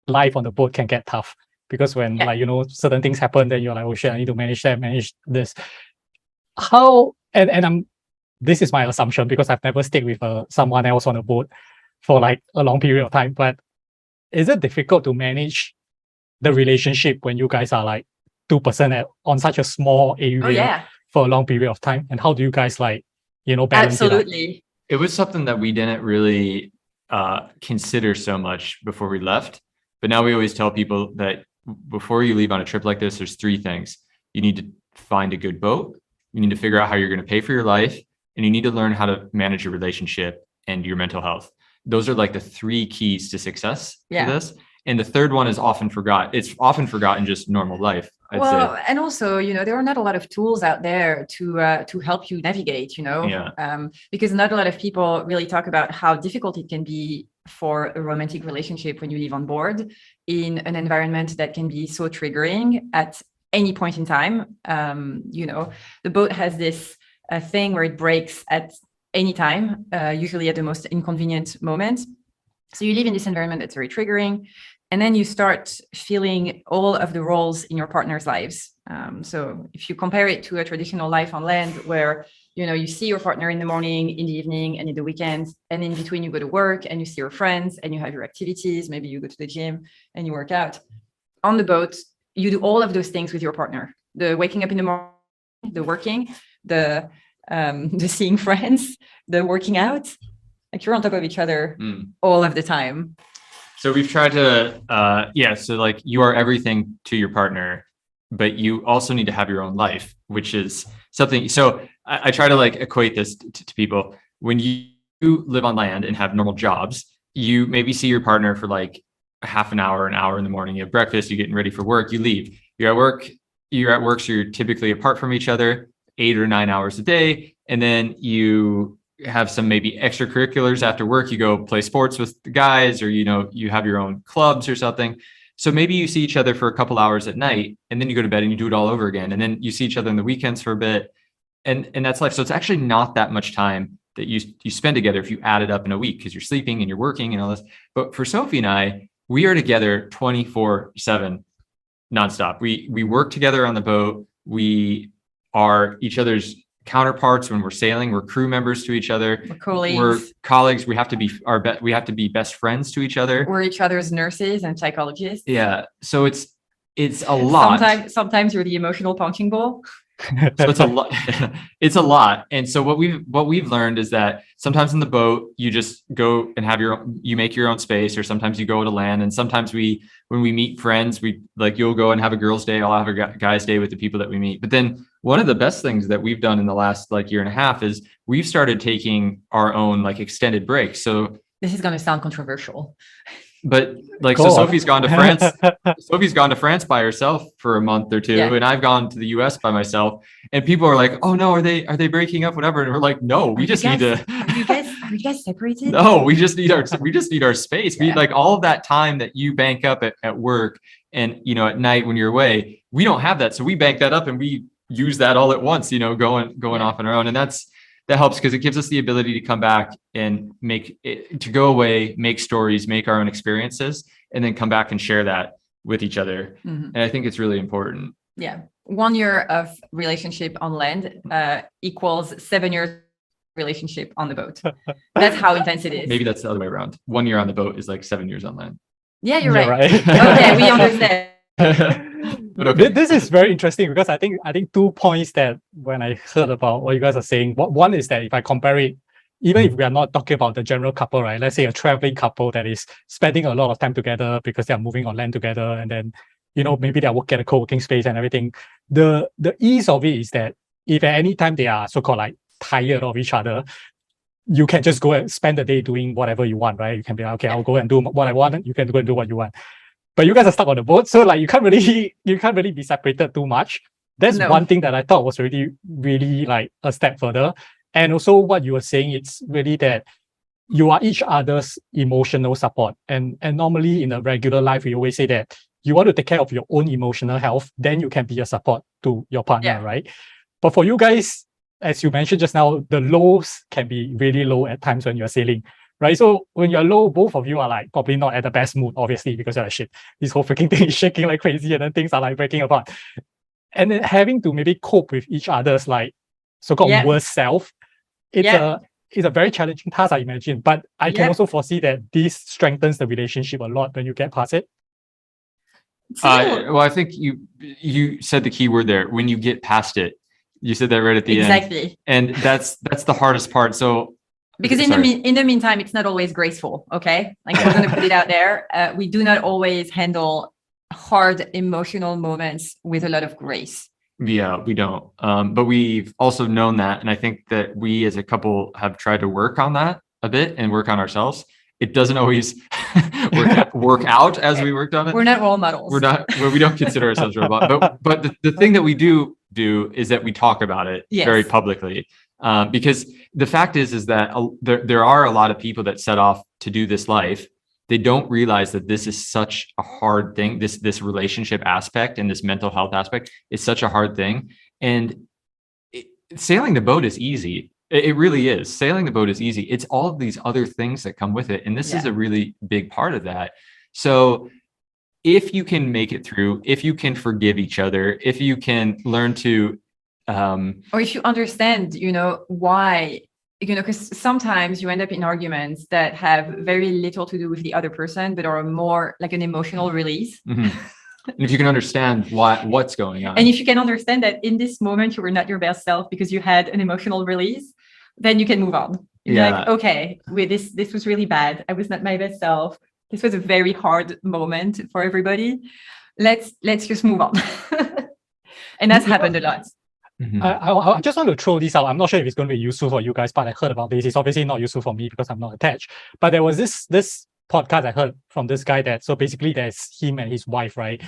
life on the boat can get tough because when certain things happen, then you're like, oh shit, I need to manage that, manage this. How and I'm this is my assumption because I've never stayed with someone else on a boat for like a long period of time. But is it difficult to manage the relationship when you guys are like 2% on such a small area for a long period of time? And how do you guys balance Absolutely. It was something that we didn't really consider so much before we left. But now we always tell people that before you leave on a trip like this, there's 3 things. You need to find a good boat. You need to figure out how you're going to pay for your life. And you need to learn how to manage your relationship and your mental health. Those are like the 3 keys to success for this. And the third one is often forgotten. It's often forgotten just normal life. I'd say. And also, there are not a lot of tools out there to help you navigate, because not a lot of people really talk about how difficult it can be for a romantic relationship when you live on board in an environment that can be so triggering at any point in time. The boat has this thing where it breaks at any time, usually at the most inconvenient moment. So you live in this environment that's very triggering. And then you start feeling all of the roles in your partner's lives. So if you compare it to a traditional life on land where, you see your partner in the morning, in the evening, and in the weekends, and in between you go to work and you see your friends and you have your activities, maybe you go to the gym and you work out. On the boat, you do all of those things with your partner. The waking up in the morning, the working, the seeing friends, the working out. Like you're on top of each other all of the time. So we've tried to, so like you are everything to your partner, but you also need to have your own life, which is something. So I try to like equate this to people. When you live on land and have normal jobs, you maybe see your partner for like a half an hour in the morning. You have breakfast, you're getting ready for work, you leave. You're at work, so you're typically apart from each other 8 or 9 hours a day. And then you have some maybe extracurriculars after work. You go play sports with the guys, or you have your own clubs or something. So maybe you see each other for a couple hours at night, and then you go to bed and you do it all over again. And then you see each other on the weekends for a bit, and that's life. So it's actually not that much time that you spend together if you add it up in a week, because you're sleeping and you're working and all this. But for Sophie and I, we are together 24/7 nonstop. We work together on the boat. We are each other's counterparts when we're sailing. We're crew members to each other. We're colleagues. We have to be best friends to each other. We're each other's nurses and psychologists. Yeah. So it's a lot. Sometimes you're the emotional punching ball. So it's a lot. It's a lot. And so what we've learned is that sometimes in the boat you just go and you make your own space, or sometimes you go to land. And sometimes when we meet friends, you'll go and have a girls' day. I'll have a guy's day with the people that we meet. But then one of the best things that we've done in the last year and a half is we've started taking our own extended breaks. So this is going to sound controversial. But so Sophie's gone to France. Sophie's gone to France by herself for a month or two, and I've gone to the US by myself. And people are like, "Oh no, are they breaking up? Whatever." And we're like, "No, we just need to." Are you guys separated? No, we just need our space. We all of that time that you bank up at work and at night when you're away. We don't have that, so we bank that up and we use that all at once. Going off on our own, and that helps because it gives us the ability to come back and go away, make stories, make our own experiences, and then come back and share that with each other. Mm-hmm. And I think it's really important. Yeah. 1 year of relationship on land equals 7 years relationship on the boat. That's how intense it is. Maybe that's the other way around. 1 year on the boat is like 7 years on land. Yeah, you're right. Okay, we understand. But okay. This is very interesting because I think 2 points that when I heard about what you guys are saying, one is that if I compare it, even if we are not talking about the general couple, right? Let's say a traveling couple that is spending a lot of time together because they are moving on land together, and then maybe they are working at a co-working space and everything. The ease of it is that if at any time they are so-called tired of each other, you can just go and spend the day doing whatever you want, right? You can be like, okay, I'll go and do what I want, and you can go and do what you want. But you guys are stuck on the boat, so you can't really be separated too much. That's one thing that I thought was really a step further. And also what you were saying, it's really that you are each other's emotional support. And normally in a regular life, we always say that you want to take care of your own emotional health, then you can be a support to your partner, right? But for you guys, as you mentioned just now, the lows can be really low at times when you're sailing, right? So when you're low, both of you are like probably not at the best mood, obviously, because you're like, shit, this whole freaking thing is shaking like crazy, and then things are like breaking apart. And then having to maybe cope with each other's like so-called worst self, it's a very challenging task, I imagine. But I can also foresee that this strengthens the relationship a lot when you get past it. Well, I think you said the key word there. When you get past it, you said that right at the end. Exactly. And that's the hardest part. So because in the meantime, it's not always graceful. Okay, like I'm going to put it out there. We do not always handle hard emotional moments with a lot of grace. Yeah, we don't. But we've also known that, and I think that we as a couple have tried to work on that a bit and work on ourselves. It doesn't always work out as we worked on it. We're not role models. We don't consider ourselves role models. But the thing that we do is that we talk about it very publicly. Because the fact is that there are a lot of people that set off to do this life. They don't realize that this is such a hard thing. This relationship aspect and this mental health aspect is such a hard thing. And sailing the boat is easy. It really is. Sailing the boat is easy. It's all of these other things that come with it. And this is a really big part of that. So if you can make it through, if you can forgive each other, if you can learn to... or if you understand, why, because sometimes you end up in arguments that have very little to do with the other person, but are more like an emotional release. Mm-hmm. And if you can understand what's going on. And if you can understand that in this moment, you were not your best self because you had an emotional release, then you can move on. You're like, okay, this was really bad. I was not my best self. This was a very hard moment for everybody. Let's just move on. And that's happened a lot. Mm-hmm. I just want to throw this out. I'm not sure if it's going to be useful for you guys, but I heard about this. It's obviously not useful for me because I'm not attached. But there was this podcast I heard from this guy that, so basically there's him and his wife, right?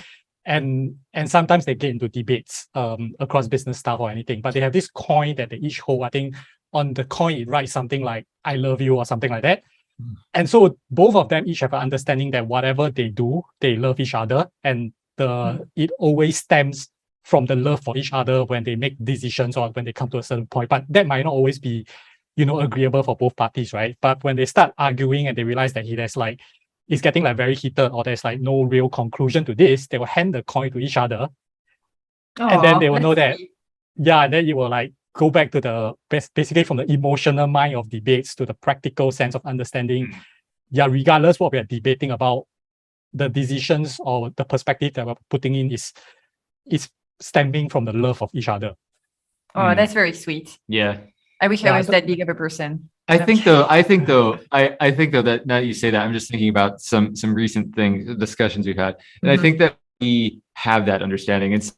And sometimes they get into debates across business stuff or anything, but they have this coin that they each hold. I think on the coin it writes something like "I love you" or something like that. And so both of them each have an understanding that whatever they do, they love each other, and it always stems from the love for each other when they make decisions or when they come to a certain point. But that might not always be, agreeable for both parties, right? But when they start arguing and they realize that it's getting like very heated, or there's like no real conclusion to this, they will hand the coin to each other. And then they will know that, and then it will like go back to basically from the emotional mind of debates to the practical sense of understanding. Yeah, regardless what we are debating about, the decisions or the perspective that we're putting in is stemming from the love of each other. Oh, that's very sweet. Yeah. I wish I was that big of a person. I think though that now you say that, I'm just thinking about some recent discussions we've had. And I think that we have that understanding. And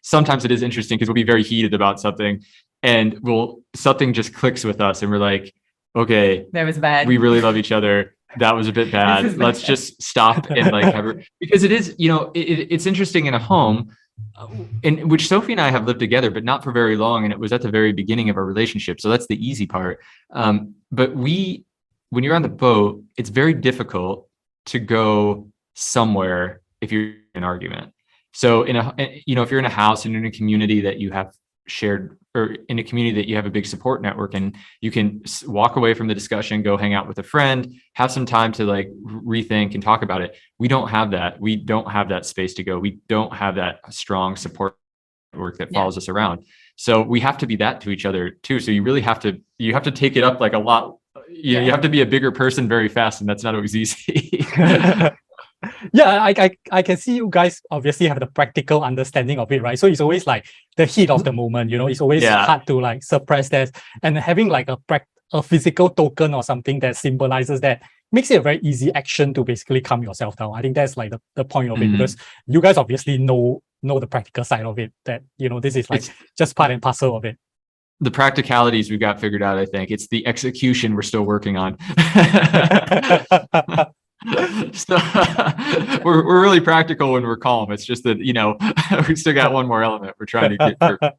sometimes it is interesting because we'll be very heated about something and something just clicks with us and we're like, okay, that was bad. We really love each other. That was a bit bad. Let's just stop and like because it is, it's interesting in a home in which Sophie and I have lived together, but not for very long. And it was at the very beginning of our relationship. So that's the easy part. But when you're on the boat, it's very difficult to go somewhere if you're in an argument. So if you're in a house and in a community that you have shared, or in a community that you have a big support network, and you can walk away from the discussion, go hang out with a friend, have some time to like rethink and talk about it. We don't have that. We don't have that space to go. We don't have that strong support network that follows us around. So we have to be that to each other too. So you really have to take it up like a lot. You have to be a bigger person very fast, and that's not always easy. Yeah, I can see you guys obviously have the practical understanding of it, right? So it's always like the heat of the moment, it's always hard to like suppress that, and having like a physical token or something that symbolizes that makes it a very easy action to basically calm yourself down. I think that's like the point of it, because you guys obviously know the practical side of it, that this is like just part and parcel of it. The practicalities we've got figured out. I think it's the execution we're still working on. So we're really practical when we're calm. It's just that we still got one more element we're trying to